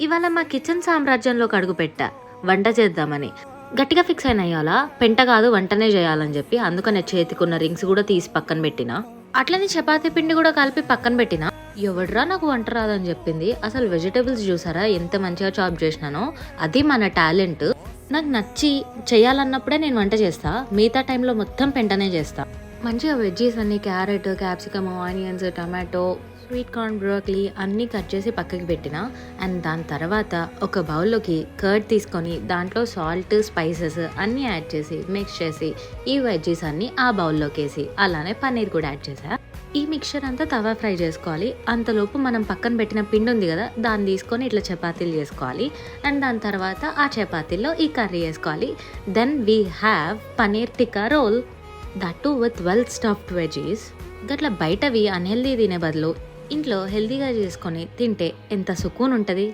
ఇవాళ మా కిచెన్ సామ్రాజ్యంలోకి అడుగుపెట్టా వంట చేద్దామని. గట్టిగా ఫిక్స్ అయినా ఇవాళ పెంట కాదు వంటనే చేయాలని చెప్పి. అందుకనే చేతికున్న రింగ్స్ కూడా తీసి పక్కన పెట్టిన. అట్లనే చపాతీ పిండి కూడా కలిపి పక్కన పెట్టిన. ఎవడ్రా నాకు వంట రాదని చెప్పింది. అసలు వెజిటేబుల్స్ చూసారా ఎంత మంచిగా చాప్ చేసినానో. అది మన టాలెంట్. నాకు నచ్చి చేయాలన్నప్పుడే నేను వంట చేస్తా. మిగతా టైంలో మొత్తం పెంటనే చేస్తా. మంచిగా వెజ్జీస్ అన్ని carrot, capsicum, onions, tomato, sweet corn, broccoli అన్నీ కట్ చేసి పక్కకి పెట్టిన. అండ్ దాని తర్వాత ఒక బౌల్లోకి కర్డ్ తీసుకొని దాంట్లో సాల్ట్, స్పైసెస్ అన్నీ యాడ్ చేసి మిక్స్ చేసి ఈ వెజ్జీస్ అన్నీ ఆ బౌల్లోకి వేసి అలానే పన్నీర్ కూడా యాడ్ చేసా. ఈ మిక్చర్ అంతా తవా ఫ్రై చేసుకోవాలి. అంతలోపు మనం పక్కన పెట్టిన పిండి ఉంది కదా, దాన్ని తీసుకొని ఇట్లా చపాతీలు చేసుకోవాలి. అండ్ దాని తర్వాత ఆ చపాతీల్లో ఈ కర్రీ వేసుకోవాలి. Then we have paneer tikka roll, that too with well stuffed veggies. గట్లా బయటవి అన్హెల్దీ తినే బదులు ఇంట్లో హెల్దీగా చేసుకొని తింటే ఎంత సుకూన్ ఉంటుంది.